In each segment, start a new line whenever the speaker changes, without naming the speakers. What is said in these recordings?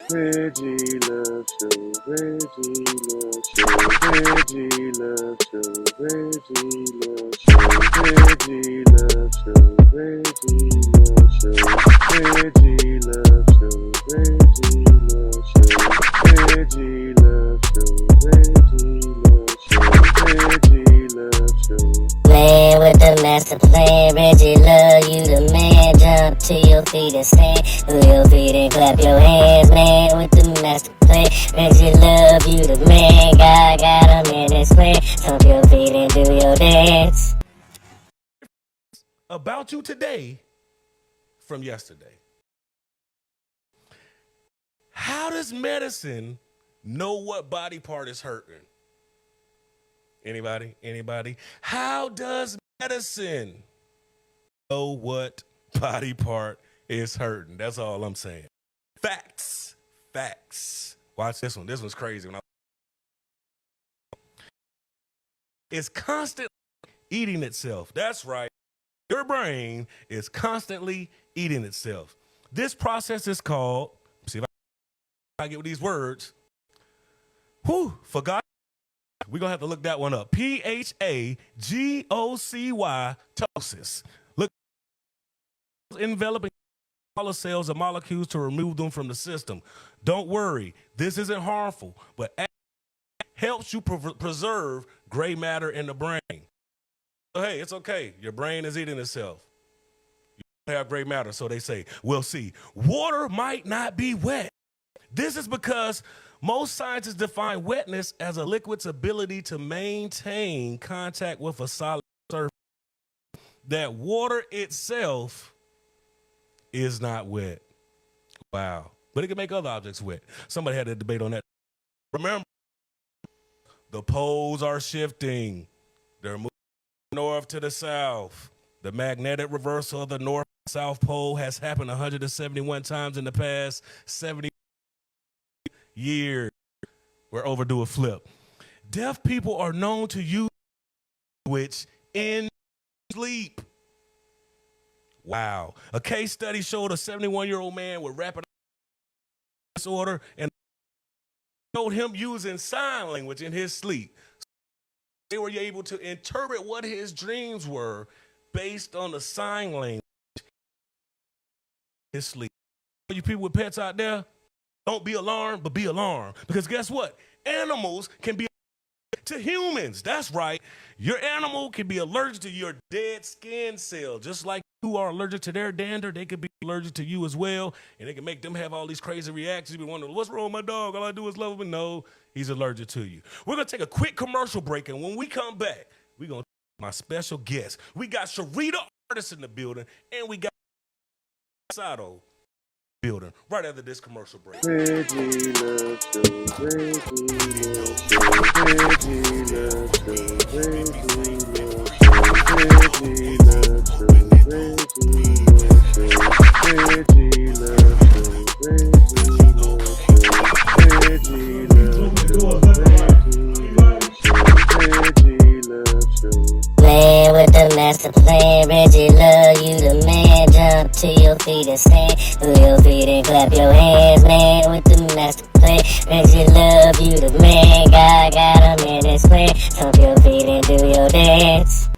Reggie Love Show, Reggie Love Show, Reggie Love Show, Reggie Love Show, Reggie Love Show, Reggie Love Show, Reggie Love Show, Reggie Love Show, Reggie Love Show, Reggie Love Show, Reggie Love Show.
Man with the master plan, Reggie love you the man. Jump to your feet and stand, move your feet and clap your hands. Man with the master plan, Reggie love you the man. God got him in his plan, stomp your feet and do your dance.
About you today from yesterday. How does medicine know what body part is hurting? Anybody? How does medicine know what body part is hurting? That's all I'm saying. Facts. Watch this one. This one's crazy. It's constantly eating itself. That's right. Your brain is constantly eating itself. This process is called, see if I get with these words. Forgot. We're going to have to look that one up. Phagocy, ptosis. Look, enveloping all the cells and molecules to remove them from the system. Don't worry, this isn't harmful, but it helps you preserve gray matter in the brain. So, hey, it's okay. Your brain is eating itself. You don't have gray matter, so they say. We'll see. Water might not be wet. This is because most scientists define wetness as a liquid's ability to maintain contact with a solid surface. That water itself is not wet. Wow. But it can make other objects wet. Somebody had a debate on that. Remember, the poles are shifting. They're moving north to the south. The magnetic reversal of the north-south pole has happened 171 times in the past 70 years. We're overdue a flip. Deaf people are known to use language in sleep. Wow. A case study showed a 71-year-old man with rapid disorder and showed him using sign language in his sleep. They were able to interpret what his dreams were based on the sign language in his sleep. You people with pets out there, don't be alarmed, but be alarmed. Because guess what? Animals can be to humans. That's right. Your animal can be allergic to your dead skin cell. Just like you are allergic to their dander, they could be allergic to you as well. And it can make them have all these crazy reactions. You be wondering, what's wrong with my dog? All I do is love him. And no, he's allergic to you. We're going to take a quick commercial break. And when we come back, we're going to my special guest. We got Sharita Artist in the building. And we got Sato building right after this commercial break.
Reggie Love Show, Reggie Love Show, Reggie Love Show, Reggie Love Show, Reggie Love Show, Reggie Love Show, Reggie Love Show, Reggie Love Show, Reggie Love Show.
Man with the master plan, Reggie love you the man. Jump to your feet and stand, move your feet and clap your hands. Man with the master plan, Reggie love you the man. God got him in his plan, stomp your feet and do your dance.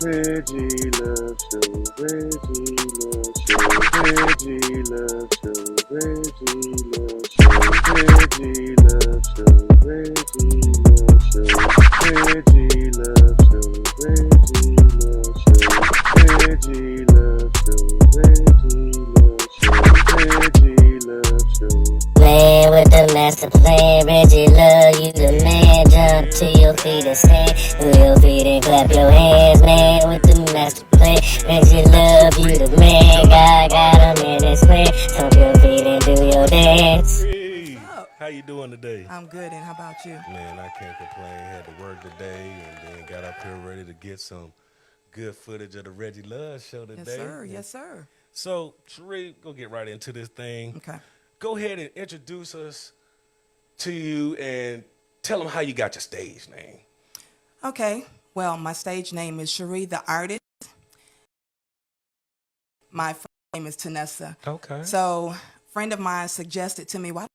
Reggie Love Show, Reggie Love Show, Reggie Love Show, Reggie Love Show, Reggie Love Show, Reggie Love Show, Reggie Love Show, Reggie Love Show, Reggie Love Show, Reggie Love Show, Reggie Love Show.
Man with the master plan, Reggie love you the man. Jump to your feet and stand, move your feet and clap your hands. Man with the master plan, Reggie love you the man. God got him in his plan, stomp your feet and do your dance.
Hey, how you doing today?
I'm good, and how about you?
Man, I can't complain. Had to work today and then got up here ready to get some good footage of the Reggie Love show today.
Yes, sir. Yes, sir.
So, Sheree, go get right into this thing.
Okay.
Go ahead and introduce us to you and tell them how you got your stage name.
Okay. Well, my stage name is Cherie the Artist. My first name is Tanessa.
Okay.
So friend of mine suggested to me, why don't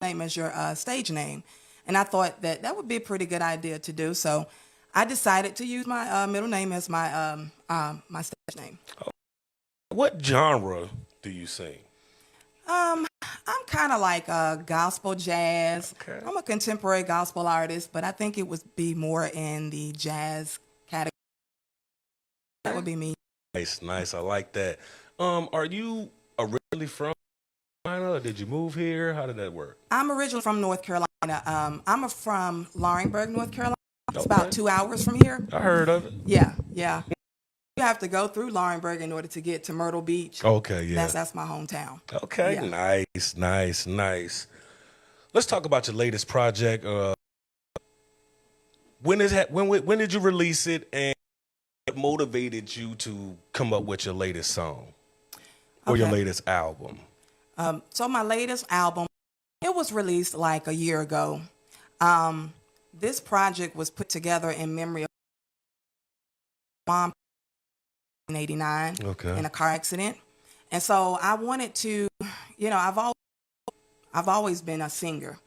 you name as your stage name? And I thought that that would be a pretty good idea to do. So I decided to use my middle name as my stage name.
What genre do you sing?
I'm kind of like gospel jazz.
Okay.
I'm a contemporary gospel artist, but I think it would be more in the jazz category. That would be me.
Nice, nice. I like that. Are you originally from Carolina, or did you move here? How did that work?
I'm originally from North Carolina. I'm from Laurinburg, North Carolina. It's
Okay.
about 2 hours from here.
I heard of it.
Yeah, yeah. You have to go through Laurinburg in order to get to Myrtle Beach.
Okay, yeah.
That's my hometown.
Okay,
Yeah.
nice, nice, nice. Let's talk about your latest project. When did you release it, and what motivated you to come up with your latest song or your
Okay.
latest album?
So my latest album, it was released like a year ago. This project was put together in memory of my mom in '89
Okay.
in a car accident. And so I wanted to, I've always been a singer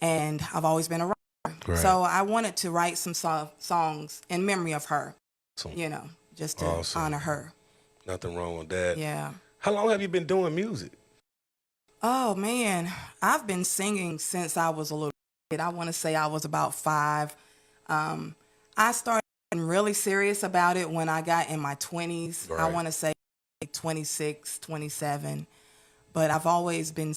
and I've always been a writer.
Right.
So I wanted to write some songs in memory of her,
Awesome.
just to
Awesome.
honor her.
Nothing wrong with that.
Yeah.
How long have you been doing music?
Oh man, I've been singing since I was a little kid. I want to say I was about 5. I started getting really serious about it when I got in my 20s. I
Right.
want to say 26, 27. But I've always been,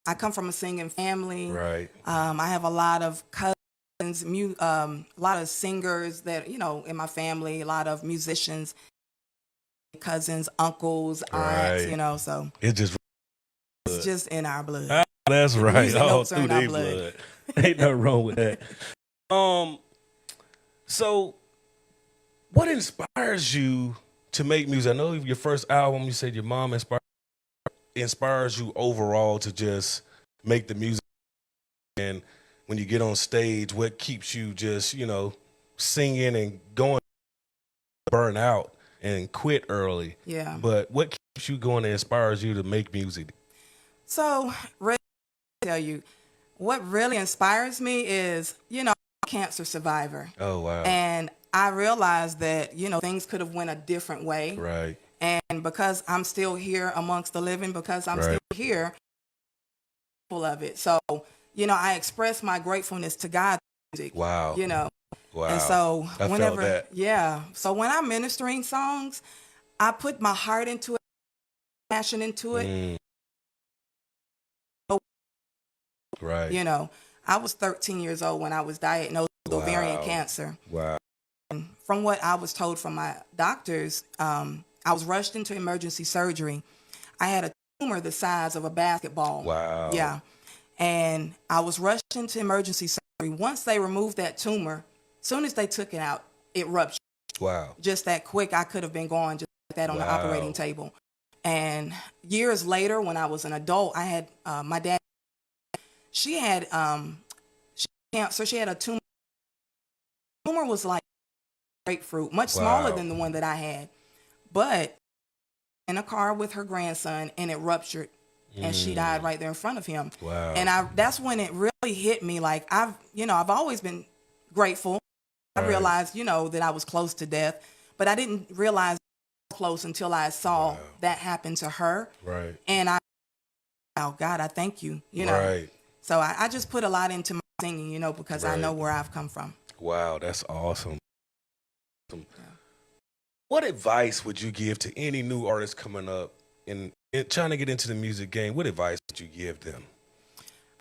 I come from a singing family.
Right.
I have a lot of cousins, a lot of singers that, in my family, a lot of musicians, cousins, uncles, aunts,
Right.
so
It just
it's just in our blood.
that's right.
music
All
notes are
through
in our
their
blood.
blood. Ain't nothing wrong with that. So what inspires you to make music? I know your first album, you said your mom inspires you overall to just make the music. And when you get on stage, what keeps you just, singing and going, burn out and quit early?
Yeah.
But what keeps you going and inspires you to make music?
So, Reggie, I'll tell you, what really inspires me is, I'm a cancer survivor.
Oh, wow.
And I realized that, things could have went a different way.
Right.
And because I'm still here amongst the living, because I'm still here, full of it. So, I express my gratefulness to God through music.
Wow. Wow.
And so
I
whenever,
felt that.
so when I'm ministering songs, I put my heart into it, passion into it.
Right.
I was 13 years old when I was diagnosed with ovarian cancer.
Wow.
And from what I was told from my doctors, I was rushed into emergency surgery. I had a tumor the size of a basketball.
Wow.
Yeah. And I was rushed into emergency surgery. Once they removed that tumor, as soon as they took it out, it ruptured.
Wow.
Just that quick, I could have been gone just like that on the
Wow.
operating table. And years later, when I was an adult, I had my dad. She had cancer. She had a tumor. The tumor was like grapefruit, much smaller
Wow.
than the one that I had. But in a car with her grandson, and it ruptured, and she died right there in front of him.
Wow.
And that's when it really hit me. Like I've always been grateful. I
Right.
realized, that I was close to death, but I didn't realize close until I saw that happen to her.
Right.
And oh God, I thank you,
Right.
So I just put a lot into my singing, because I
Right.
know where I've come from.
Wow, that's awesome. What advice would you give to any new artists coming up and trying to get into the music game? What advice would you give them?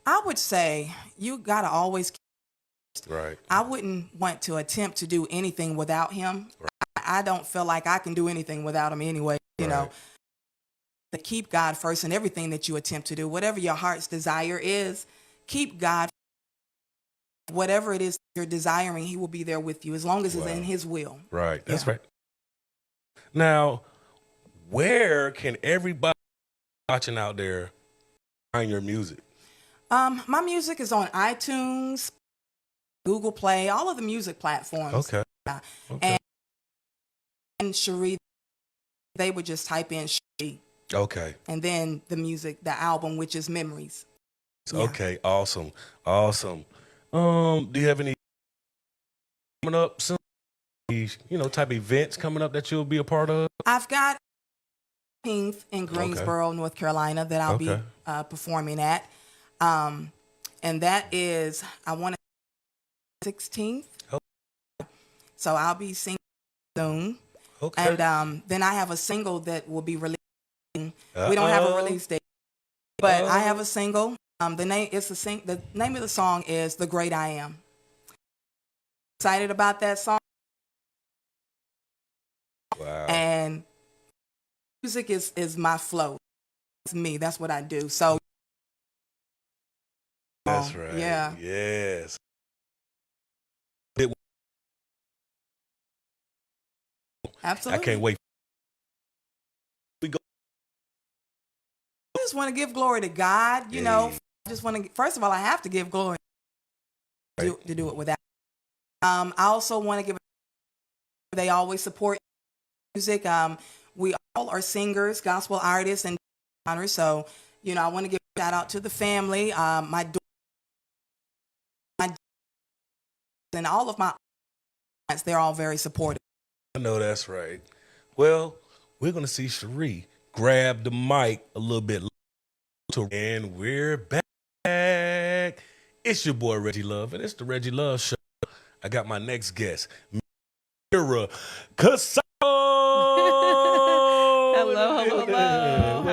I would say you got to always,
Right.
I wouldn't want to attempt to do anything without him. I don't feel like I can do anything without him anyway,
Right.
To keep God first in everything that you attempt to do. Whatever your heart's desire is, keep God. Whatever it is you're desiring, he will be there with you as long as it's in his will.
Right. That's
Yeah.
right. Now, where can everybody watching out there find your music?
My music is on iTunes, Google Play, all of the music platforms.
Okay.
And Cherie, they would just type in Cherie,
Okay.
and then the music, the album, which is Memories. Yeah.
Okay. Awesome. Awesome. Do you have any coming up soon? Type events coming up that you'll be a part of?
I've got 15th in Greensboro, North Carolina, that I'll be
Okay.
performing at. And that is, I want to 16th.
Oh.
So I'll be singing soon.
Okay.
And then I have a single that will be released. We don't have a release date, but I have a single. The name the name of the song is "The Great I Am." Excited about that song.
Wow.
And music is my flow. It's me. That's what I do. So
That's right.
yeah.
Yes.
Absolutely.
I can't wait.
I just want to give glory to God. You know, I just want to. First of all, I have to give glory to do it without. I also want to give. They always support music. We all are singers, gospel artists, and honors. So, I want to give a shout out to the family, my and all of my aunts. They're all very supportive.
I know that's right. Well, we're gonna see Cherie grab the mic a little bit later, and we're back. It's your boy Reggie Love, and it's the Reggie Love Show. I got my next guest, Mira Casado.
Hello.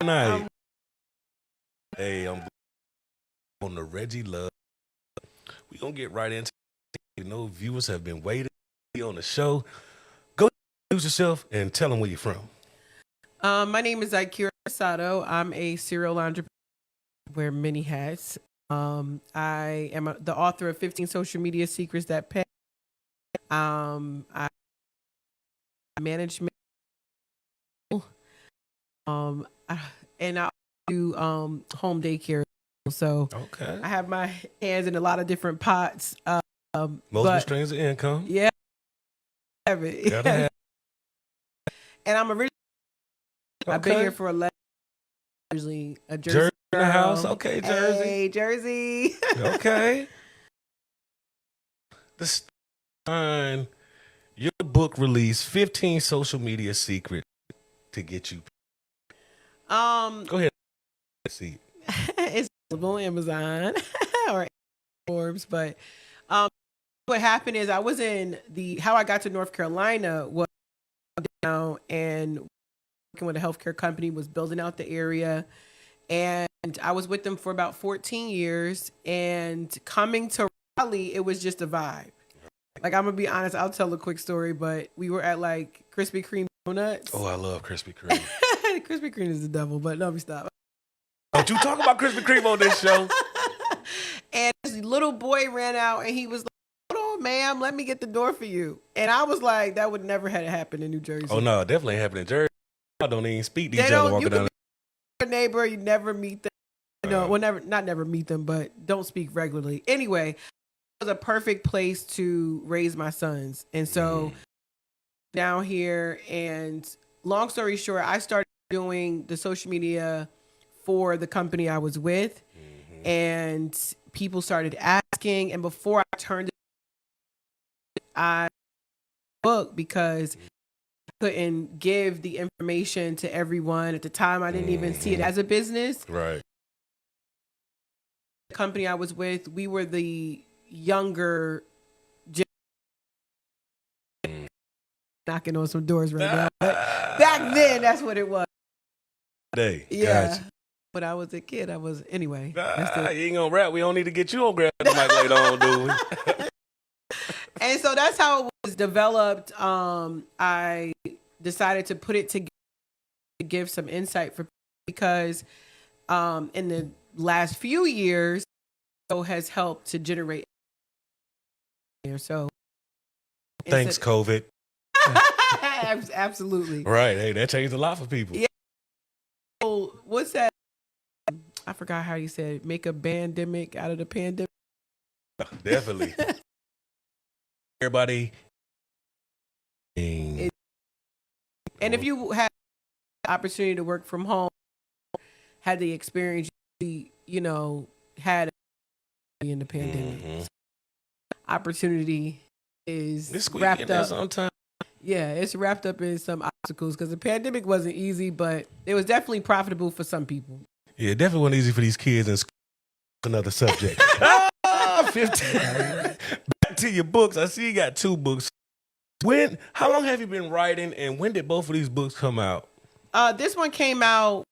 Night. Hey, I'm on the Reggie Love. We're gonna get right into it. Viewers have been waiting to be on the show. Go introduce yourself and tell them where you're from.
My name is Ikira Casado. I'm a serial entrepreneur. Wear many hats. I am the author of 15 Social Media Secrets That Pay. I management. And I do home daycare. So
Okay.
I have my hands in a lot of different pots.
Multiple streams of income.
Yeah. Have it.
Gotta have.
And I'm originally. I've been
Okay.
here for 11. Usually a Jersey
Jersey in the
girl.
house. Okay, Jersey.
Hey, Jersey.
Okay. This time, your book released 15 social media secrets to get you. Go ahead. Let's see.
It's available on Amazon or Forbes, but what happened is I was how I got to North Carolina was down and working with a healthcare company, was building out the area, and I was with them for about 14 years. And coming to Raleigh, it was just a vibe. Like, I'm gonna be honest, I'll tell a quick story, but we were at like Krispy Kreme donuts.
Oh, I love Krispy Kreme.
Krispy Kreme is the devil, but no, we stop.
Don't you talk about Krispy Kreme on this show?
And this little boy ran out and he was like, "Hold on, ma'am, let me get the door for you." And I was like, that would never have happened in New Jersey.
Oh no, definitely happened in Jersey. I don't even speak to
They
each other
don't, you
walking
can
down.
be your neighbor, you never meet them. Well, never meet them, but don't speak regularly. Anyway, it was a perfect place to raise my sons. And so down here, and long story short, I started doing the social media for the company I was with, and people started asking. And before I turned it, I book because I couldn't give the information to everyone at the time. I didn't even see it as a business.
Right.
The company I was with, we were the younger knocking on some doors right now. But back then, that's what it was.
Day.
Yeah.
Gotcha.
When I was a kid, anyway.
You ain't gonna rap. We don't need to get you on grab the mic later on, do we?
And so that's how it was developed. I decided to put it together to give some insight for because in the last few years, it has helped to generate. So
Thanks, COVID.
Absolutely.
Right. Hey, that changed a lot for people.
Yeah. So what's that? I forgot how you said make a pandemic out of the pandemic.
Definitely. Everybody.
And if you have opportunity to work from home, had the experience, had in the pandemic. Opportunity is wrapped up.
Sometime.
Yeah, it's wrapped up in some obstacles because the pandemic wasn't easy, but it was definitely profitable for some people.
Yeah, it definitely wasn't easy for these kids in school. Another subject. 15. Back to your books. I see you got 2 books. How long have you been writing, and when did both of these books come out?
This one came out.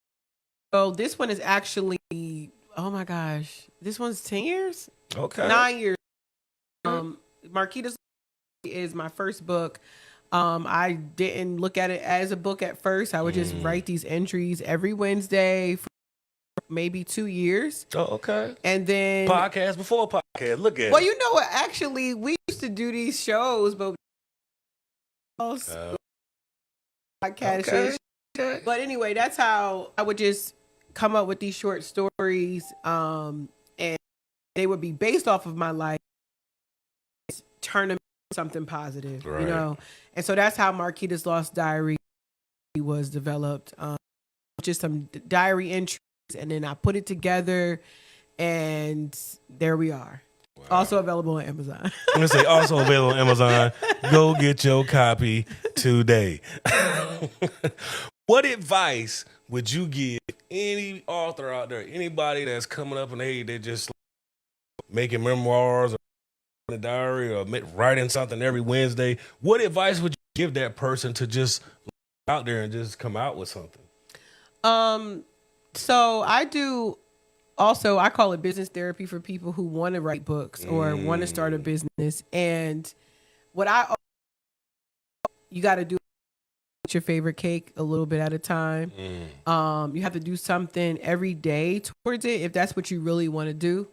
Oh, this one is actually. Oh my gosh, this one's 10 years.
Okay,
9 years. Marquita's is my first book. I didn't look at it as a book at first. I would just write these entries every Wednesday for maybe 2 years.
Oh, okay.
And then
podcast before podcast. Look at it.
Well, you know what? Actually, we used to do these shows, but podcast.
Okay.
But anyway, that's how I would just come up with these short stories, and they would be based off of my life, turn them into something positive,
right.
And so that's how Marquita's Lost Diary was developed. Just some diary entries, and then I put it together, and there we are. Wow. Also available on Amazon.
I'm gonna say also available on Amazon. Go get your copy today. What advice would you give any author out there, anybody that's coming up and hey, they're just making memoirs or a diary or writing something every Wednesday? What advice would you give that person to just out there and just come out with something?
So I do. Also, I call it business therapy for people who want to write books or want to start a business. And what you got to do your favorite cake a little bit at a time. You have to do something every day towards it if that's what you really want to do.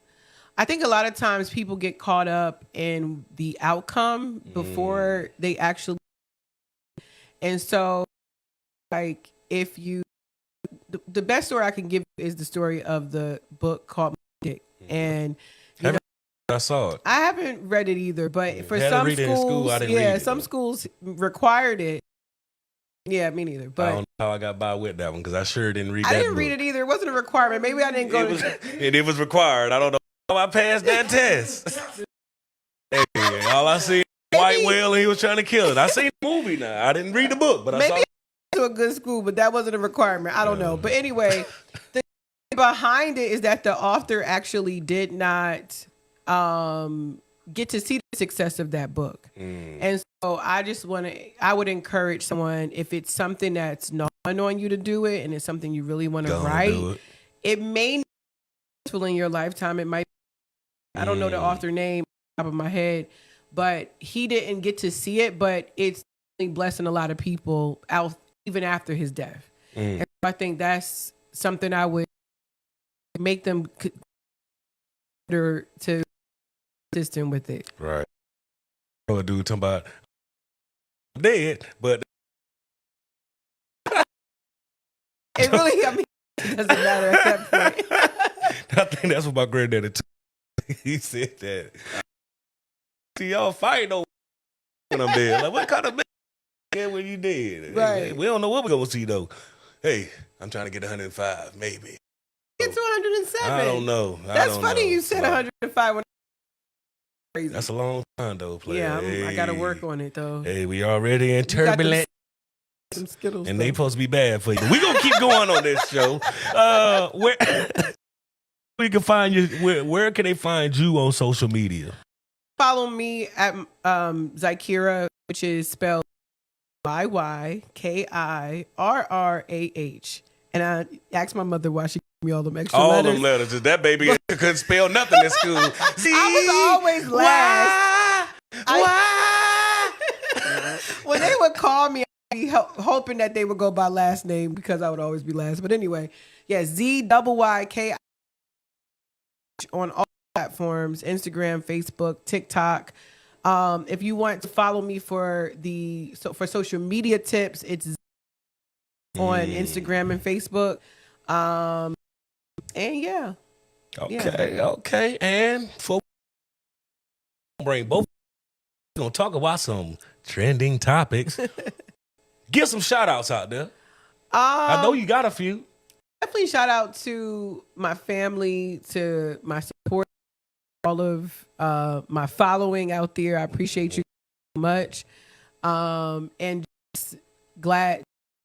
I think a lot of times people get caught up in the outcome before they actually. And so, like, if you, the best story I can give is the story of the book called Dick. And
I saw it.
I haven't read it either, but for some schools, some schools required it. Yeah, me neither. But
I don't know how I got by with that one because I sure didn't read that.
I didn't read it either. It wasn't a requirement. Maybe I didn't go.
And it was required. I don't know how I passed that test. Hey, all I see is white whale and he was trying to kill it. I seen the movie now. I didn't read the book, but I saw it.
To a good school, but that wasn't a requirement. I don't know. But anyway, the behind it is that the author actually did not get to see the success of that book. And so I would encourage someone, if it's something that's not on you to do it and it's something you really want to write, it may not be successful in your lifetime. It might, I don't know the author name off the top of my head, but he didn't get to see it, but it's blessing a lot of people out even after his death. And I think that's something I would make them consider to assist him with it.
Right. I know a dude talking about dead, but
it really, I mean, it doesn't matter at that point.
I think that's what my granddaddy told. He said that. See, y'all fighting over when I'm dead. Like, what kind of man when you dead?
Right.
We don't know what we're going to see, though. Hey, I'm trying to get 105, maybe.
Get to 107.
I don't know.
That's funny you said 105 when crazy.
That's a long time, though, player.
Yeah,
hey.
I got to work on it, though.
Hey, we already in turbulent.
Some Skittles.
And they supposed to be bad for you. We're going to keep going on this show. Where we can find you, where can they find you on social media?
Follow me at Zykirrah, which is spelled Ykirrah. And I asked my mother why she gave me all them extra letters.
All them letters. That baby couldn't spell nothing in school. See,
I was always last.
Why?
When they would call me, I'd be hoping that they would go by last name because I would always be last. But anyway, yeah, ZYYKI on all platforms, Instagram, Facebook, TikTok. If you want to follow me for social media tips, it's on Instagram and Facebook. And yeah.
Okay. And for bring both, we're gonna talk about some trending topics. Give some shout outs out there. I know you got a few.
Definitely shout out to my family, to my support, all of my following out there. I appreciate you so much. And just glad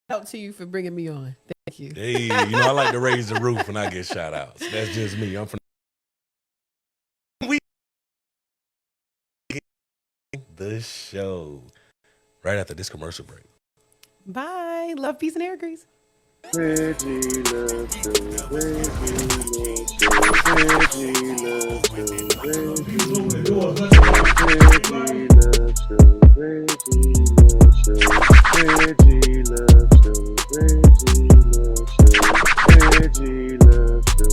out to you for bringing me on. Thank you.
Hey, I like to raise the roof when I get shout outs. That's just me. I'm from the show right after this commercial break.
Bye. Love, peace, and air grease.
Reggie Love Show, Reggie Love Show, Reggie Love Show, Reggie Love Show, Reggie Love Show, Reggie Love Show, Reggie Love Show, Reggie Love Show, Reggie Love Show,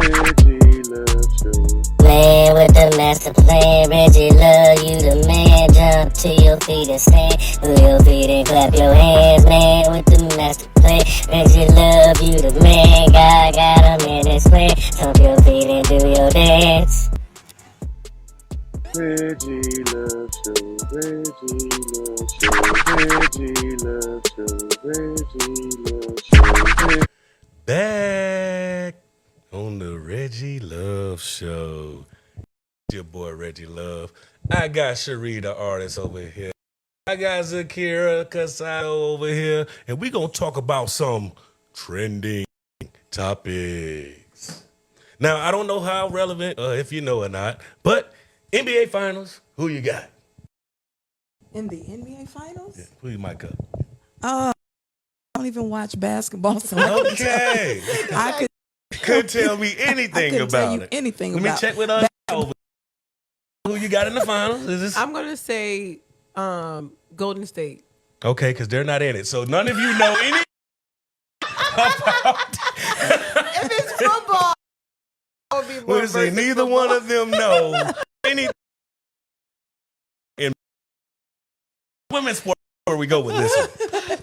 Reggie Love Show.
Man with the master plan, Reggie love you the man. Jump to your feet and stand, move your feet and clap your hands. Man with the master plan, Reggie love you the man. God got him in his plan. Stomp your feet and do your dance.
Reggie Love Show, Reggie Love Show, Reggie Love Show, Reggie Love Show.
Back on the Reggie Love Show. Your boy Reggie Love. I got Cherie the artist over here. I got Zakira Casado over here. And we gonna talk about some trending topics. Now, I don't know how relevant, if you know or not, but NBA Finals, who you got?
In the NBA Finals?
Yeah, who you might cut?
I don't even watch basketball, so
Okay.
I
Couldn't tell me anything
couldn't
about
tell you
it.
anything
Let me
about
check with us over. Who you got in the finals? Is this
I'm going to say Golden State.
okay? Because they're not in it, so none of you know any about.
If it's football, I would be more
We'll say
versus
neither
football.
one of them know any. In women's sport, where we go with this one.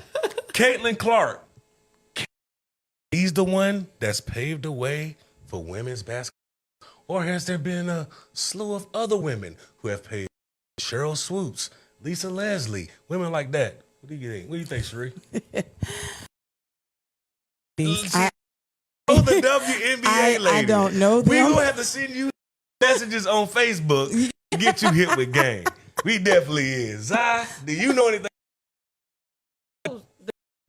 Caitlin Clark. He's the one that's paved the way for women's basketball. Or has there been a slew of other women who have paved? Cheryl Swoops, Lisa Leslie, women like that. What do you think? What do you think, Cherie? Oh, the WNBA lady.
I don't know them.
We're going to have to send you messages on Facebook to get you hit with game. We definitely is. Zai, do you know anything?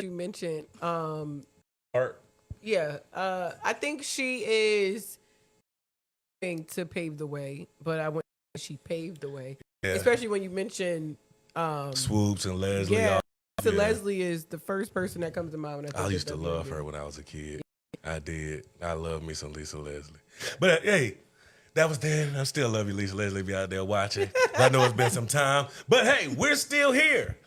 You mentioned,
Art?
yeah, I think she is to pave the way, but I wouldn't say she paved the way,
Yeah.
especially when you mention
Swoops and Leslie.
yeah. So
Yeah.
Leslie is the first person that comes to mind when I think
I
of
used to love
WNBA.
her when I was a kid. I did. I love me some Lisa Leslie. But hey, that was then. I still love you, Lisa Leslie, if you're out there watching. I know it's been some time. But hey, we're still here.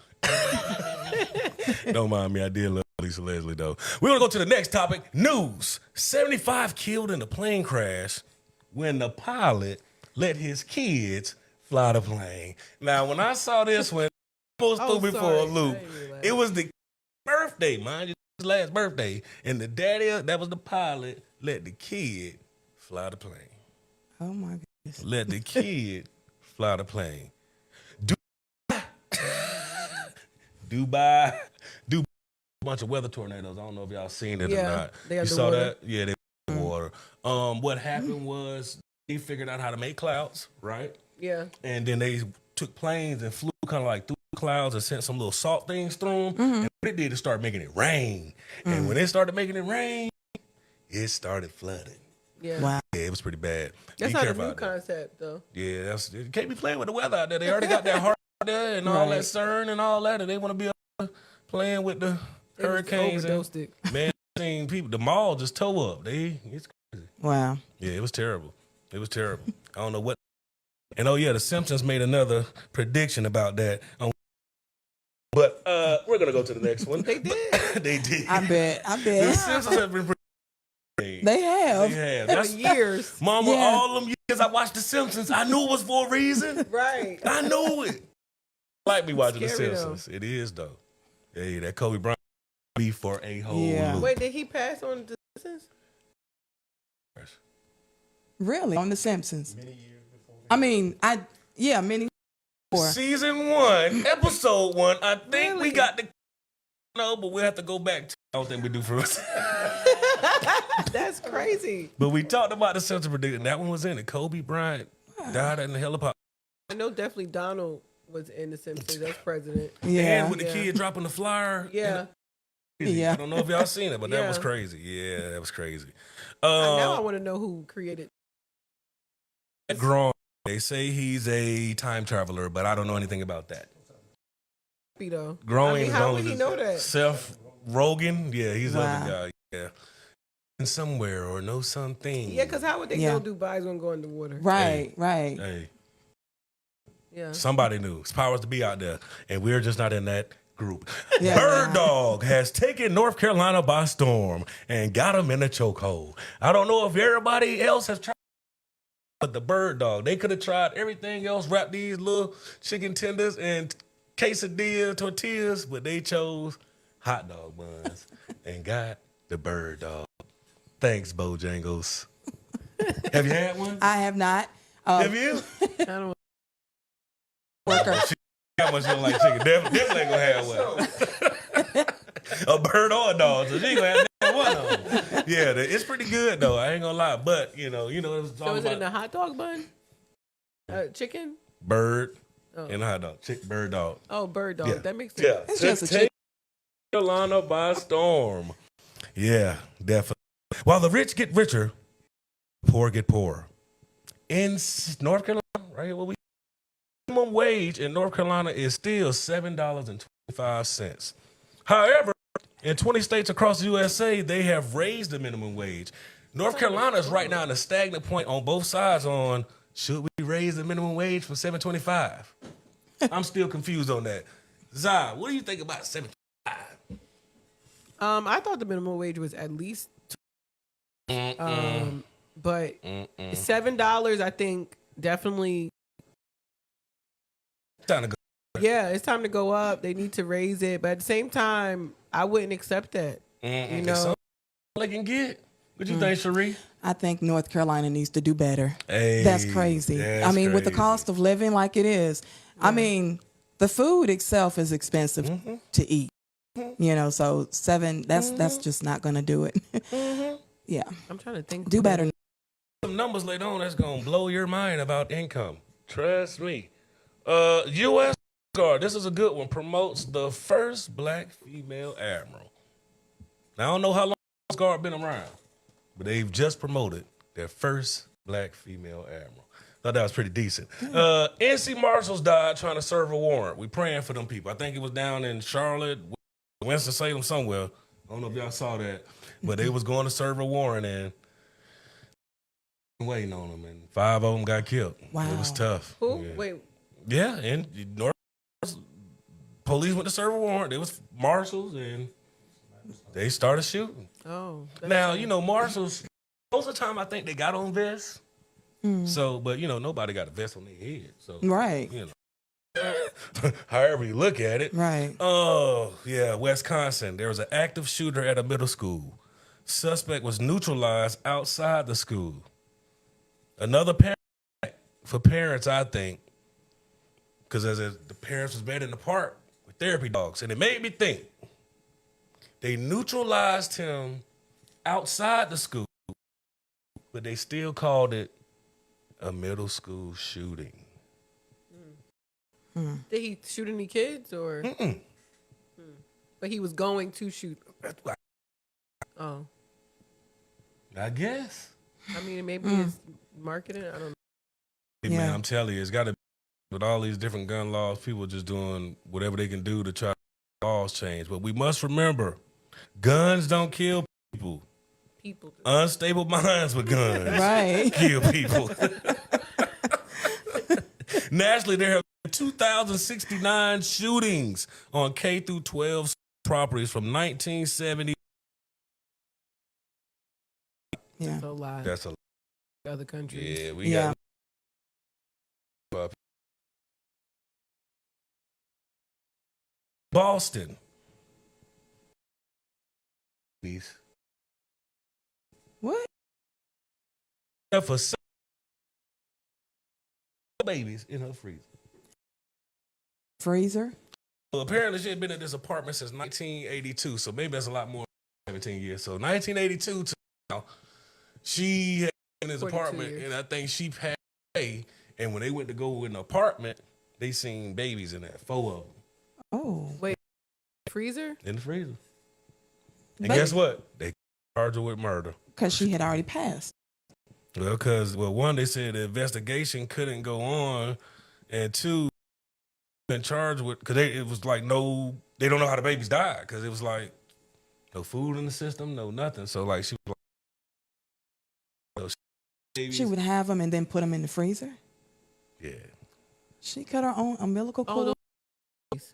Don't mind me. I did love Lisa Leslie, though. We're going to go to the next topic. News. 75 killed in a plane crash when the pilot let his kids fly the plane. Now, when I saw this one, I threw me for
sorry.
a loop.
I didn't realize.
It was the birthday, mind you, his last birthday. And the daddy, that was the pilot, let the kid fly the plane.
Oh my goodness.
Let the kid fly the plane. Dubai, a bunch of weather tornadoes. I don't know if y'all seen it or
Yeah,
not.
they
You saw
underwater.
that? Yeah, they underwater. What happened was they figured out how to make clouds, right?
Yeah,
And then they took planes and flew kind of like through the clouds and sent some little salt things through them. And what it did is start making it rain. And when it started making it rain, it started flooding.
yeah.
Wow.
Yeah, it was pretty bad.
That's
Be
not a
careful
new
out there.
concept though.
Yeah, you can't be playing with the weather out there. They already got that heart out there and all that
Right.
CERN and all that, and they want to be playing with the
They just
hurricanes. And,
overdosed it.
man, I seen people, the mall just tow up. It's crazy.
Wow.
Yeah, it was terrible. It was terrible. I don't know what. And oh yeah, the Simpsons made another prediction about that. But we're gonna go to the next one.
They did.
They did.
I bet.
The Simpsons have been.
They have.
They have.
For
That's
years.
Mama,
Yeah.
all them years I watched The Simpsons, I knew it was for a reason.
Right.
I knew it. I like me watching The
Scary, though.
Simpsons. It is though. Hey, that Kobe Bryant be for a whole
Yeah.
loop.
Wait, did he pass on to The Simpsons?
Really? On The Simpsons. Many years before. I mean, many before.
Season 1, episode 1. I think we
Really?
got the No, but we'll have to go back to. I don't think we do first.
That's crazy.
But we talked about the Central prediction. That one was in it. Kobe Bryant died in the helicopter.
I know definitely Donald was in The Simpsons as president.
Yeah.
And with the kid dropping the flyer.
Yeah.
Yeah.
I don't know if y'all seen it, but that
Yeah.
was crazy. Yeah, that was crazy.
Now I want to know who created.
Gronk. They say he's a time traveler, but I don't know anything about that.
Though.
Growing,
I mean, how would he know that?
Seth Rogen, yeah, he's the
Wow.
other guy. Yeah, and somewhere or know something.
Yeah, because how would they
Yeah.
know Dubai's gonna go in the water?
Right, right.
Hey,
Yeah.
somebody knew. It's powers to be out there, and we're just not in that group.
Yeah.
Bird Dog has taken North Carolina by storm and got him in a chokehold. I don't know if everybody else has tried, but the Bird Dog, they could have tried everything else, wrap these little chicken tenders and quesadilla tortillas, but they chose hot dog buns and got the Bird Dog. Thanks, Bojangles. Have you had one?
I have not.
Have you?
I don't.
Worker.
How much you don't like chicken? Definitely ain't gonna have one. A bird or a dog, so she ain't gonna have one of them. Yeah, it's pretty good though. I ain't gonna lie, but you know, it's
So
all
is it in
about
a hot dog bun? Chicken?
bird
Oh.
and a hot dog, bird dog.
Oh, bird dog.
Yeah.
That makes sense.
Yeah,
It's just a
take Carolina by storm. Yeah, definitely. While the rich get richer, poor get poorer. In North Carolina, right here, minimum wage in North Carolina is still $7.25. However, in 20 states across the USA, they have raised the minimum wage. North Carolina is right now in a stagnant point on both sides on should we raise the minimum wage from $7.25? I'm still confused on that. Zai, what do you think about $7.25?
I thought the minimum wage was at least but $7 I think definitely
Time to go.
yeah, it's time to go up. They need to raise it, but at the same time, I wouldn't accept that. You
It's
know,
something they can get. What you think, Cherie?
I think North Carolina needs to do better.
Hey,
That's crazy.
that's
I mean, with the
crazy.
cost of living like it is, I mean, the food itself is expensive to eat. You know, so that's just not going to do it. Yeah.
I'm trying to think.
Do better.
Some numbers later on that's gonna blow your mind about income. Trust me. U.S. Guard, this is a good one. Promotes the first black female admiral. Now I don't know how long U.S. Guard been around, but they've just promoted their first black female admiral. Thought that was pretty decent. NC Marshals died trying to serve a warrant. We praying for them people. I think it was down in Charlotte, Winston-Salem, somewhere. I don't know if y'all saw that, but they was going to serve a warrant and waiting on them, and 5 of them got killed.
Wow.
It was tough.
Who?
Yeah.
Wait,
Yeah, and North police went to serve a warrant. They was marshals, and they started shooting.
oh, that's
Now, marshals, most of the time I think they got on vests. So, but, nobody got a vest on their head. So,
Right.
however you look at it.
Right.
Oh, yeah, Wisconsin. There was an active shooter at a middle school. Suspect was neutralized outside the school. Another parent for parents, I think, because the parents was bed in the park with therapy dogs, and it made me think. They neutralized him outside the school, but they still called it a middle school shooting.
Did he shoot any kids or? But he was going to shoot. Oh,
I guess.
I mean, maybe it's marketing. I don't know.
Hey,
Yeah.
man, I'm telling you, it's got to be with all these different gun laws, people just doing whatever they can do to try to laws change. But we must remember, guns don't kill people.
People. Do.
Unstable minds with guns
Right.
kill people. Nationally, there have been 2,069 shootings on K through 12 properties from 1970.
Yeah.
That's a lot.
That's a
Other countries.
yeah. We
Yeah.
got Boston. Please.
What?
For some babies in her freezer.
Freezer?
apparently she had been in this apartment since 1982, so maybe that's a lot more than 17 years. So 1982 to now, she had been in this
42
apartment,
years.
and I think she passed away. And when they went to go in the apartment, they seen babies in there, 4 of them.
Oh.
Wait, freezer?
In the freezer. And
But-
guess what? They charged her with murder.
Because she had already passed.
Well, because, one, they said the investigation couldn't go on, and 2, been charged with, because it was like no, they don't know how the babies died, because it was like no food in the system, no nothing. So, like, she was like,
She would have them and then put them in the freezer.
yeah,
She cut her own umbilical cord.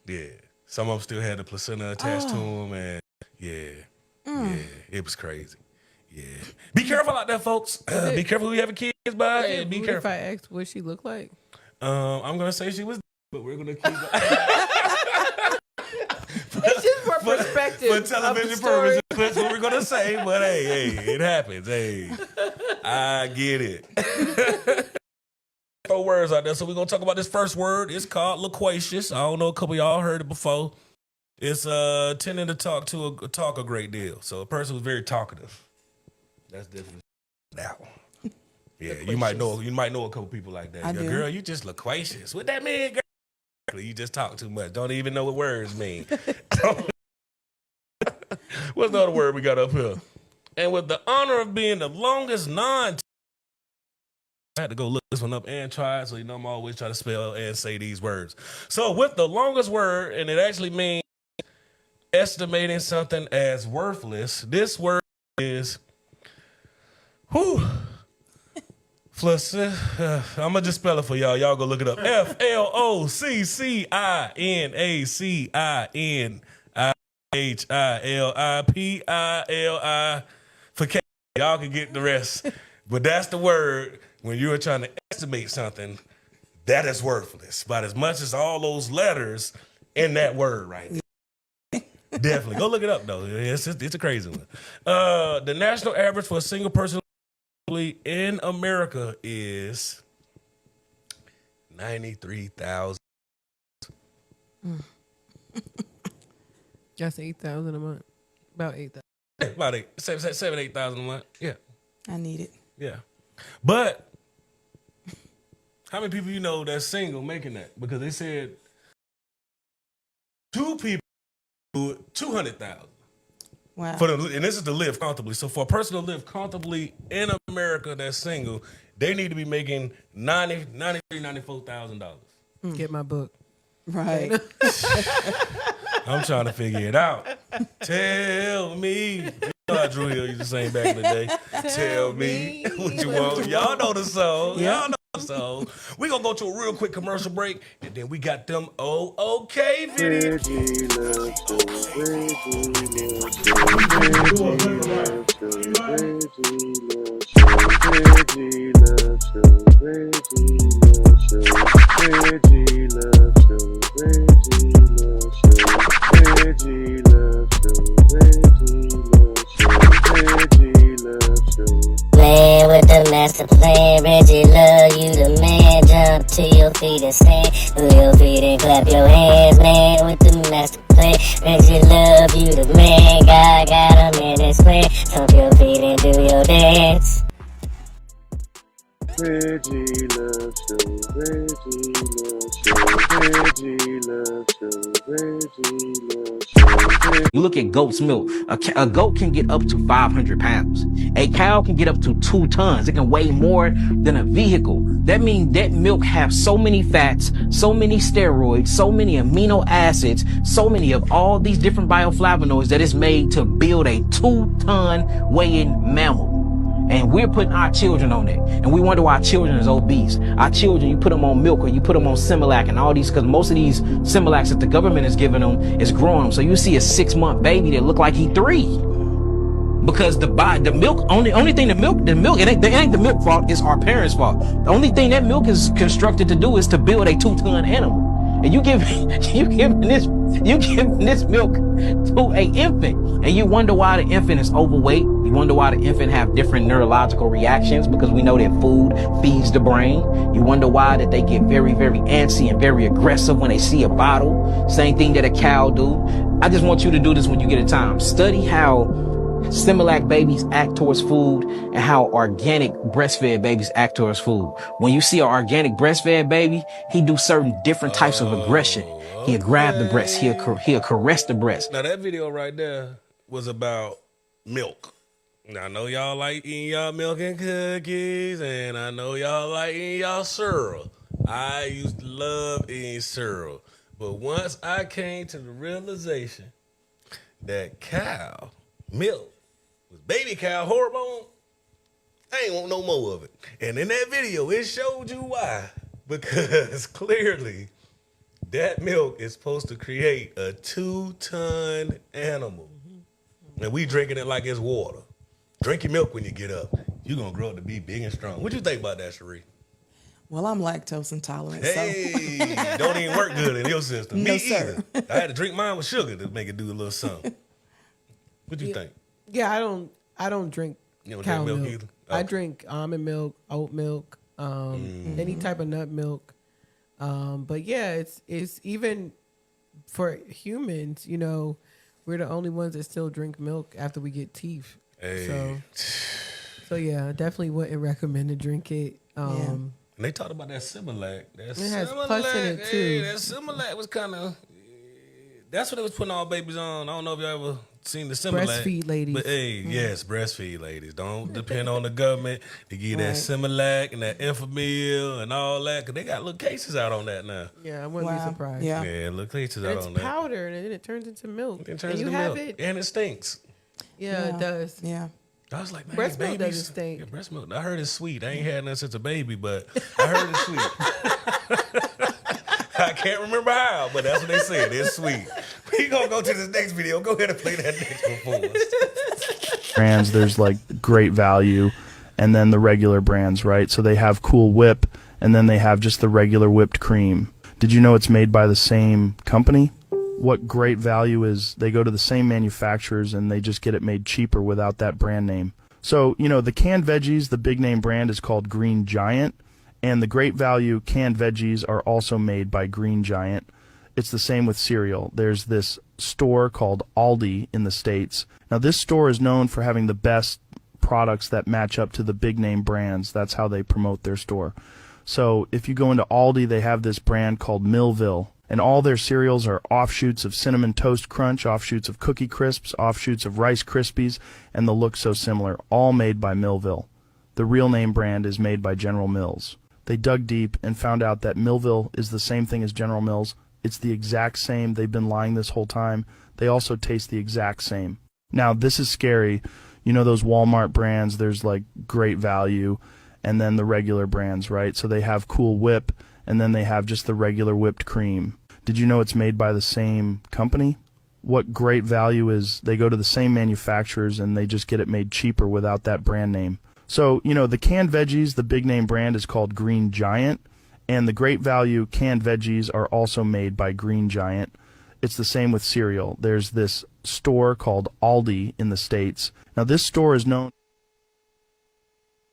yeah. Some of them still had the placenta attached to them, and yeah, it was crazy. Yeah, be careful out there, folks. Be careful who you having kids by, and be
If
careful.
I asked what she looked like.
I'm gonna say she was, but we're gonna keep.
It's just for perspective.
For television purposes, that's what we're gonna say. But hey, it happens. Hey, I get it. 4 words out there, so we're gonna talk about this first word. It's called loquacious. I don't know, a couple of y'all heard it before. It's tending to talk a great deal. So a person who's very talkative. That's different. That one. Yeah, you might know a couple people like that.
I do.
Girl, you just loquacious. What that mean, girl? You just talk too much. Don't even know what words mean. What's the other word we got up here? And with the honor of being the longest I had to go look this one up and try it, so you know I'm always trying to spell and say these words. So with the longest word, and it actually means estimating something as worthless, this word is I'm gonna just spell it for y'all. Y'all go look it up. FLOCCINACINIHILIPILI for K. Y'all can get the rest. But that's the word when you're trying to estimate something that is worthless. About as much as all those letters in that word right there. Definitely. Go look it up, though. It's a crazy one. The national average for a single person in America is 93,000.
That's 8,000 a month. About 8,000.
About 8,000 a month. Yeah.
I need it.
Yeah. But how many people you know that's single making that? Because they said 2 people do 200,000.
Wow.
And this is to live comfortably. So for a person to live comfortably in America that's single, they need to be making $94,000.
Get my book.
Right.
I'm trying to figure it out. Tell me. You know how Drew Hill used to sing back in the day. Tell me what you want. Y'all know the song. Y'all know the song. We're going to go to a real quick commercial break, and then we got them okay videos.
Reggie loves show. Reggie loves show. Reggie loves show. Reggie loves show. Reggie loves show. Reggie loves show. Reggie loves show. Reggie loves show. Reggie loves show. Reggie loves show.
Plan with the master plan. Reggie love you, the man. Jump to your feet and sing. Move your feet and clap your hands, man. With the master plan. Reggie love you, the man. God got him in his plan. Stomp your feet and do your dance.
Reggie loves show. Reggie loves show. Reggie loves show. Reggie loves show.
You look at goat's milk. A goat can get up to 500 pounds. A cow can get up to 2 tons. It can weigh more than a vehicle. That means that milk has so many fats, so many steroids, so many amino acids, so many of all these different bioflavonoids that is made to build a 2-ton weighing mammal. And we're putting our children on it. And we wonder why our children is obese. Our children, you put them on milk or you put them on Similac and all these, because most of these Similacs that the government is giving them is growing them. So you see a 6-month baby that look like he 3. Because the milk, only thing it ain't the milk fault, it's our parents' fault. The only thing that milk is constructed to do is to build a 2-ton animal. And you giving this milk to a infant, and you wonder why the infant is overweight. You wonder why the infant have different neurological reactions, because we know that food feeds the brain. You wonder why that they get very, very antsy and very aggressive when they see a bottle. Same thing that a cow do. I just want you to do this when you get a time. Study how Similac babies act towards food and how organic breastfed babies act towards food. When you see an organic breastfed baby, he do certain different types of aggression. He'll grab the breast. He'll caress the breast.
Now that video right there was about milk. Now I know y'all like eating y'all milk and cookies, and I know y'all like eating y'all cereal. I used to love eating cereal. But once I came to the realization that cow milk was baby cow hormone, I ain't want no more of it. And in that video, it showed you why. Because clearly, that milk is supposed to create a 2-ton animal. And we drinking it like it's water. Drink your milk when you get up. You're going to grow up to be big and strong. What you think about that, Cherie?
Well, I'm lactose intolerant.
Hey, don't even work good in your system.
No,
Me
sir.
either. I had to drink mine with sugar to make it do a little something. What you think?
Yeah, I don't drink
You don't
cow
drink milk
milk.
either?
I
Okay.
drink almond milk, oat milk, any type of nut milk. But yeah, it's even for humans, you know, we're the only ones that still drink milk after we get teeth.
Hey.
So yeah, definitely wouldn't recommend to drink it.
And they talked about that Similac. That
It has pus in it,
Hey,
too.
that Similac was kind of. That's what they was putting all babies on. I don't know if you ever seen the Similac.
Breastfeed ladies.
But hey, yes, breastfeed ladies. Don't depend on the government to give that
Right.
Similac and that Infamil and all that, because they got little cases out on that now.
Yeah, I wouldn't be surprised.
Yeah.
Yeah, little cases
And
out
it's
on that.
powder and then it turns into milk.
It turns
and you
into
have
milk.
it.
And it stinks.
Yeah, it does.
Yeah.
I was like, man,
Breast milk
babies,
doesn't stink.
Yeah, breast milk. I heard it's sweet. I ain't had none since a baby, but I heard it's sweet. I can't remember how, but that's what they said. It's sweet. We gonna go to this next video. Go ahead and play that next one for us.
Brands, there's like Great Value and then the regular brands, right? So they have Cool Whip and then they have just the regular whipped cream. Did you know it's made by the same company? What Great Value is, they go to the same manufacturers and they just get it made cheaper without that brand name. So, you know, the canned veggies, the big name brand is called Green Giant, and the Great Value canned veggies are also made by Green Giant. It's the same with cereal. There's this store called Aldi in the States. Now, this store is known for having the best products that match up to the big name brands. That's how they promote their store. So if you go into Aldi, they have this brand called Millville, and all their cereals are offshoots of Cinnamon Toast Crunch, offshoots of Cookie Crisps, offshoots of Rice Krispies, and the look so similar, all made by Millville. The real name brand is made by General Mills. They dug deep and found out that Millville is the same thing as General Mills. It's the exact same. They've been lying this whole time. They also taste the exact same. Now, this is scary. You know those Walmart brands, there's like Great Value, and then the regular brands, right? So they have Cool Whip, and then they have just the regular whipped cream. Did you know it's made by the same company? What Great Value is, they go to the same manufacturers and they just get it made cheaper without that brand name. So, you know, the canned veggies, the big name brand is called Green Giant, and the Great Value canned veggies are also made by Green Giant. It's the same with cereal. There's this store called Aldi in the States. Now, this store is known.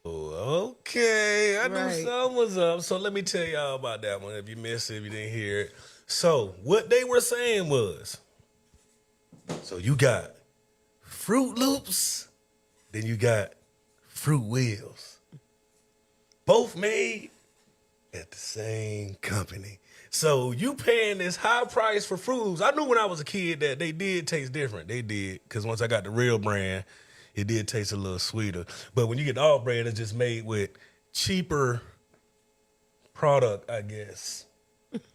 Okay, I knew
Right.
something was up. So let me tell y'all about that one. If you missed it, if you didn't hear it. So what they were saying was, so you got Fruit Loops, then you got Fruit Wheels. Both made at the same company. So you paying this high price for Fruit Loops. I knew when I was a kid that they did taste different. They did, because once I got the real brand, it did taste a little sweeter. But when you get the all brand, it's just made with cheaper product, I guess,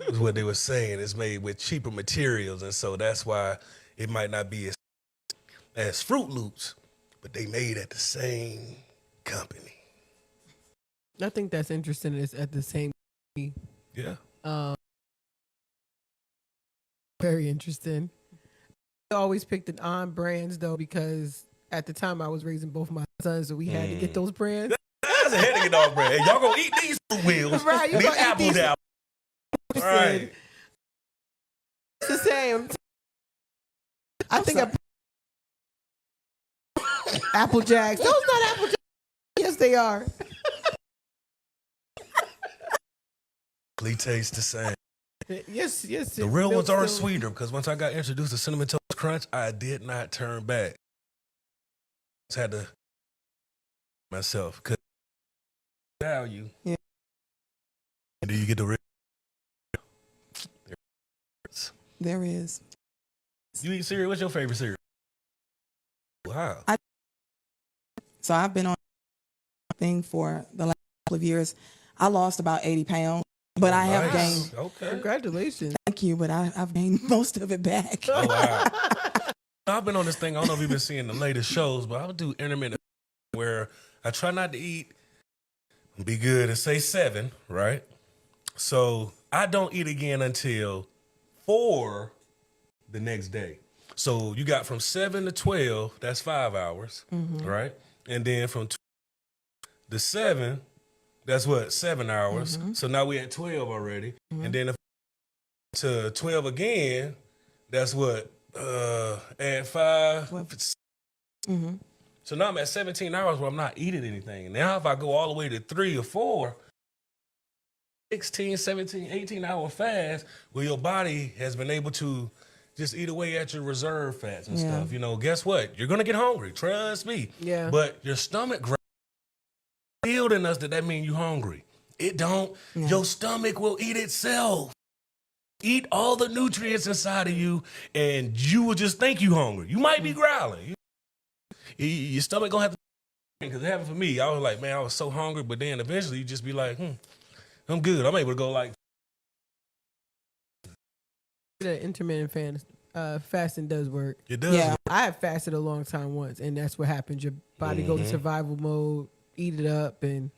is what they were saying. It's made with cheaper materials, and so that's why it might not be as Fruit Loops, but they made at the same company.
I think that's interesting. It's at the same.
Yeah.
Very interesting. I always picked the on brands though because at the time I was raising both my sons, so we had to get those brands.
That's a head of your dog brand. Hey, y'all gonna eat these Fruit Wheels.
Right, you
These
gonna eat
apples
these-
out. All right.
It's the same. I think Apple Jacks. Those not Apple Jacks. Yes, they are.
They taste the same.
Yes.
The real ones are
still-
sweeter because once I got introduced to Cinnamon Toast Crunch, I did not turn back. Just had to myself because value.
Yeah.
And then you get the real.
There is.
You eat cereal? What's your favorite cereal? Wow.
So I've been on thing for the last couple of years. I lost about 80 pounds, but I have
Nice.
gained.
Okay.
Congratulations.
Thank you, but I've gained most of it back.
Oh, wow. I've been on this thing. I don't know if you've been seeing the latest shows, but I'll do intermittent where I try not to eat, be good, and say 7, right? So I don't eat again until 4 the next day. So you got from 7 to 12, that's 5 hours, right? And then from 12 to 7, that's what, 7 hours. So now we're at 12 already. And then if to 12 again, that's what, add 5. So now I'm at 17 hours where I'm not eating anything. Now if I go all the way to 3 or 4, 16, 17, 18-hour fast, where your body has been able to just eat away at your reserve fats and stuff. You know, guess what? You're going to get hungry. Trust me.
Yeah.
But your stomach building us that means you're hungry. It don't. Your stomach will eat itself. Eat all the nutrients inside of you, and you will just think you hungry. You might be growling. Your stomach going to have to, because it happened for me. I was like, man, I was so hungry, but then eventually you just be like, I'm good. I'm able to go like.
The intermittent fasting does work.
It does.
Yeah.
I have fasted a long time once, and that's what happens. Your body goes to survival mode, eat it up, and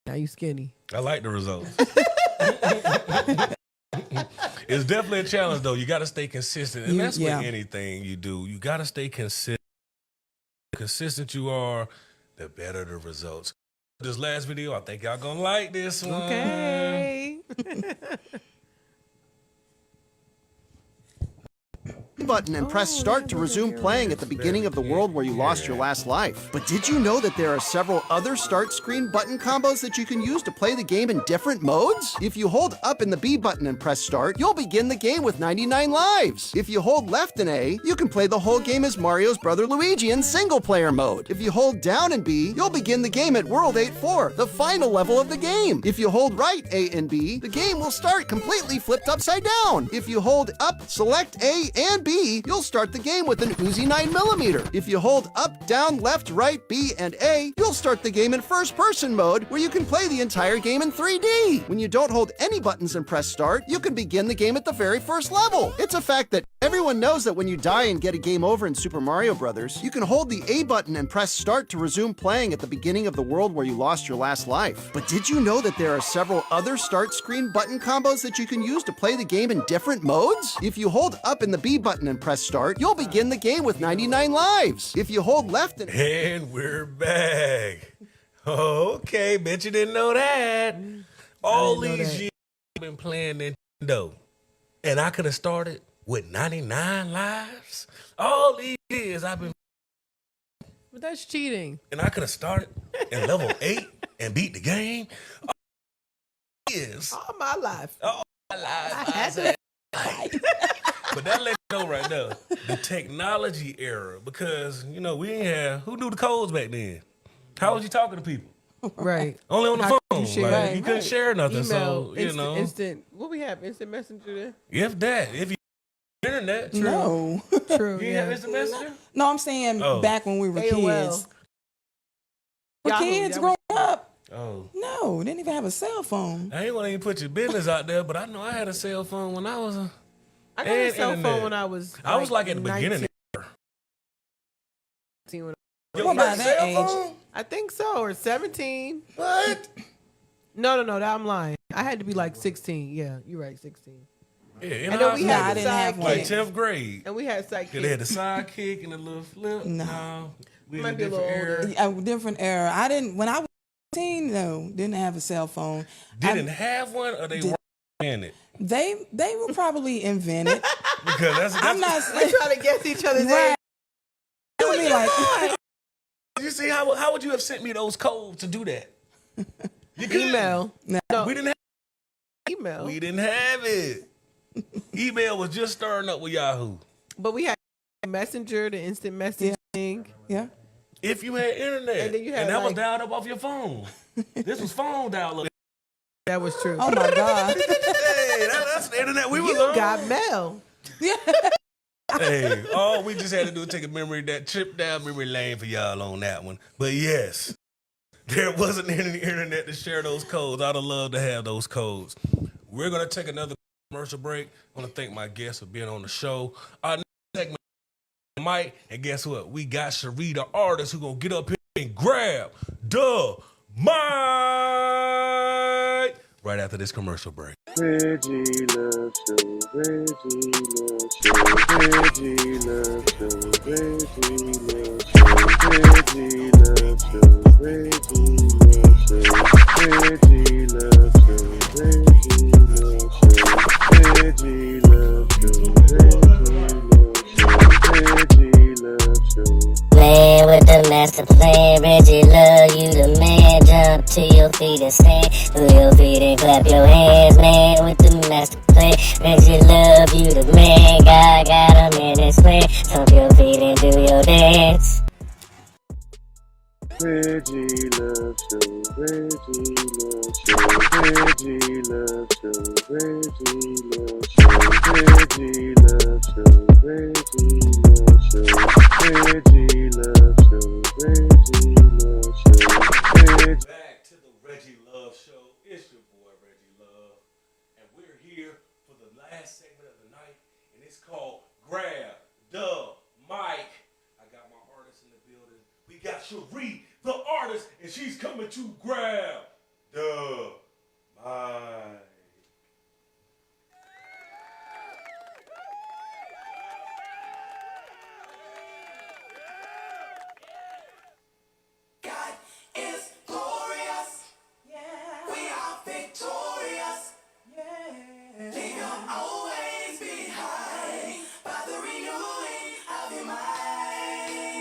now you skinny.
I like the results. It's definitely a challenge, though. You got to stay consistent, and that's with anything you do. You got to stay consistent. The consistent you are, the better the results. This last video, I think y'all gonna like this one.
Okay.
Button and press start to resume playing at the beginning of the world where you lost your last life. But did you know that there are several other start screen button combos that you can use to play the game in different modes? If you hold up in the B button and press start, you'll begin the game with 99 lives. If you hold left and A, you can play the whole game as Mario's brother Luigi in single player mode. If you hold down and B, you'll begin the game at World 8-4, the final level of the game. If you hold right A and B, the game will start completely flipped upside down. If you hold up, select A and B, you'll start the game with an Uzi 9mm. If you hold up, down, left, right, B, and A, you'll start the game in first-person mode where you can play the entire game in 3D. When you don't hold any buttons and press start, you can begin the game at the very first level. It's a fact that everyone knows that when you die and get a game over in Super Mario Bros., you can hold the A button and press start to resume playing at the beginning of the world where you lost your last life. But did you know that there are several other start screen button combos that you can use to play the game in different modes? If you hold up in the B button and press start, you'll begin the game with 99 lives. If you hold left
And we're back. Okay, bet you didn't know that. All these years I've been playing Nintendo, and I could have started with 99 lives. All these years I've been,
But that's cheating.
and I could have started in level 8 and beat the game. All years.
All my life.
All my life.
I had to.
But that lets you know right there, the technology era, because, you know, we ain't have, who knew the codes back then? How was you talking to people?
Right.
Only on the
How
phone.
could you share?
Like,
Right,
you couldn't share nothing,
Email,
so, you
instant,
know.
Instant. What we have? Instant messenger there?
If that, if you internet, true.
No.
True.
You
yeah.
have instant messenger?
No, I'm saying back when we were
AOL.
kids. For
Yahoo,
kids
that
growing up,
Oh.
no, didn't even have a cell phone.
I ain't want to even put your business out there, but I know I had a cell phone when I was a.
I got a
And
cell
internet.
phone when I was.
I was like at the
19
beginning.
when-
Your
What about
first
that
cell
age?
phone?
I think so, or 17.
What?
No, that I'm lying. I had to be like 16. Yeah, you're right, 16.
Yeah, in
I know
high
we
school,
had
I
the
didn't have
sidekick.
one.
like 10th grade.
And we had sidekick.
Yeah, they had the sidekick and the little flip.
No.
We in
Might
a
be a
different
little
era.
older.
A different era. I didn't, when I was 18, no, didn't have a cell phone.
Didn't have one, or they were in it?
They were probably invented.
Because that's
I'm not
We trying to guess each other's
right.
age.
I mean, like,
you see how would you have sent me those codes to do that? You couldn't.
Email. No,
We didn't have
email.
We didn't have it. Email was just starting up with Yahoo.
But we had Messenger, the instant message thing.
Yeah.
If you had internet,
And then you had,
that was
like-
dialed up off your phone. This was phone dial up.
That was true.
Oh my God.
Hey, that's the internet we was
You
on.
got mail.
Hey, all we just had to do was take that trip down memory lane for y'all on that one. But yes, there wasn't any internet to share those codes. I'd have loved to have those codes. We're gonna take another commercial break. I want to thank my guests for being on the show. Our next segment, Mike, and guess what? We got Cherie, the artist, who gonna get up here and grab the mic right after this commercial break.
Reggie Love Show, Reggie Love Show, Reggie Love Show, Reggie Love Show, Reggie Love Show, Reggie Love Show, Reggie Love Show, Reggie Love Show, Reggie Love Show, Reggie Love Show.
Man with the master plan, Reggie love you the man. Jump to your feet and stand, to your feet and clap your hands. Man with the master plan, Reggie love you the man. God got him in his plan. Stomp your feet and do your dance.
Reggie Love Show, Reggie Love Show, Reggie Love Show, Reggie Love Show, Reggie Love Show, Reggie Love Show, Reggie Love Show, Reggie Love Show, Reggie.
Back to the Reggie Love Show. It's your boy Reggie Love, and we're here for the last segment of the night, and it's called Grab the Mic. I got my artist in the building. We got Cherie, the artist, and she's coming to grab the mic.
God is glorious. We are victorious. Leave your old ways behind by the renewing of your mind.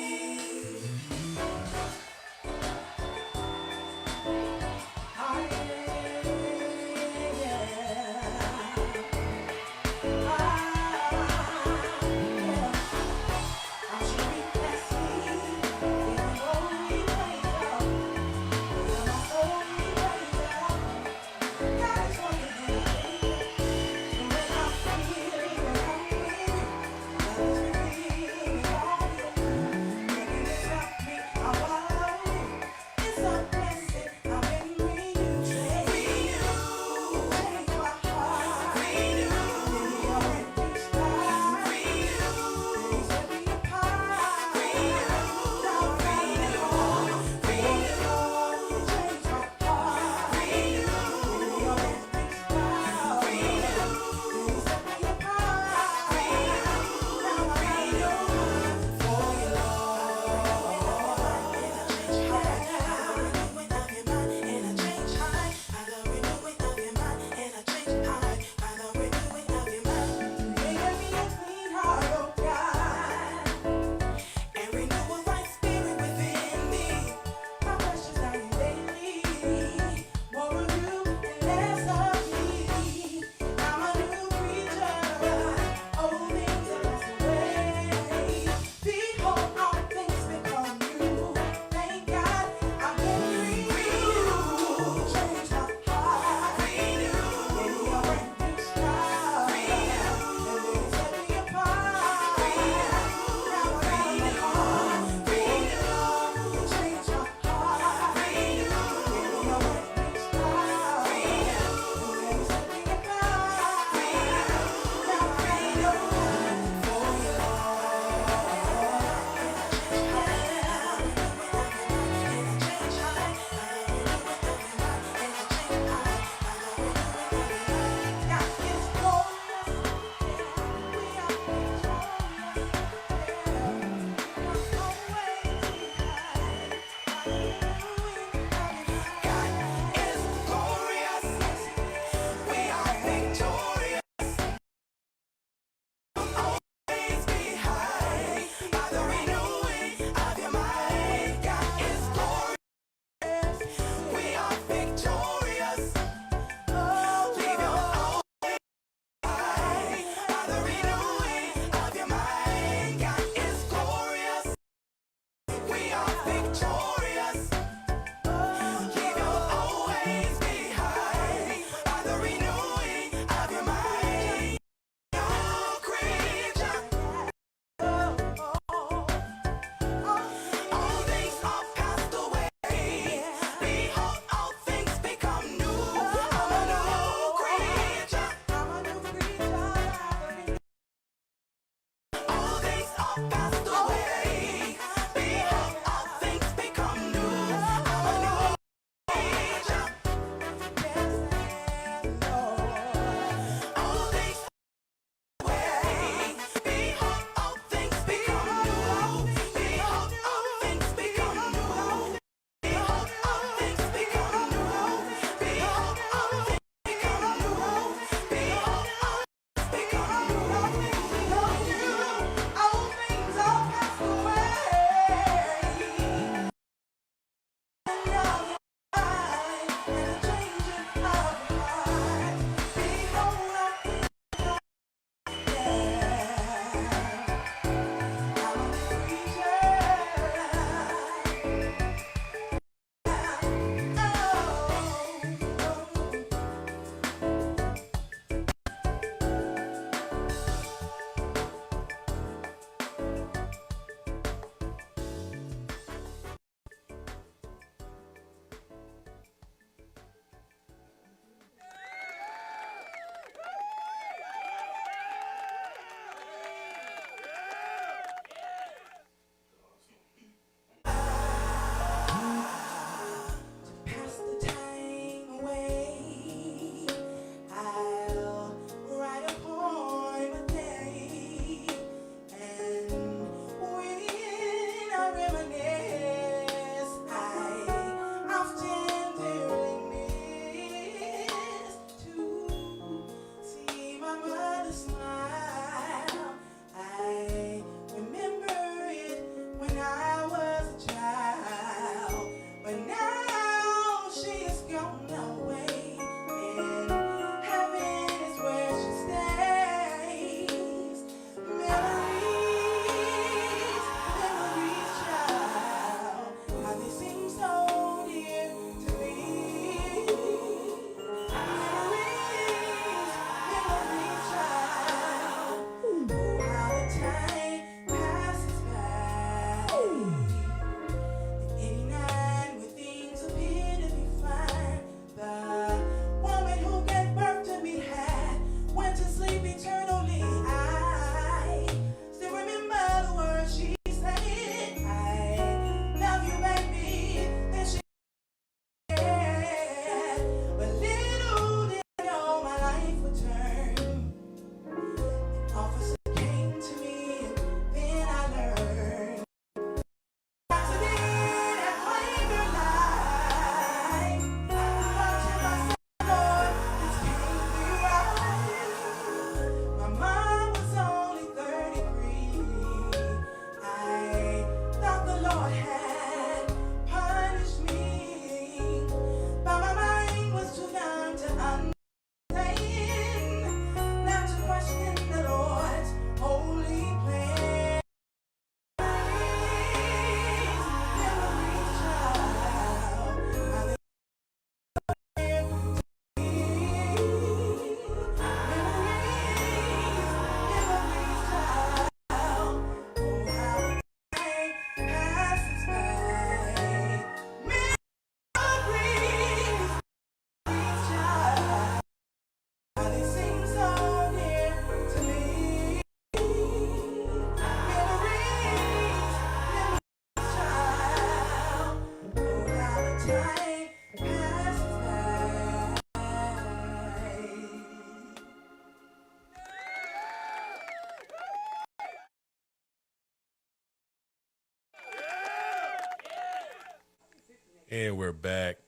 And we're back.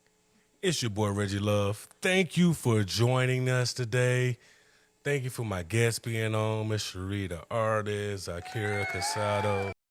It's your boy Reggie Love. Thank you for joining us today. Thank you for my guests being on, Miss Cherie, the artist, Akira Casado.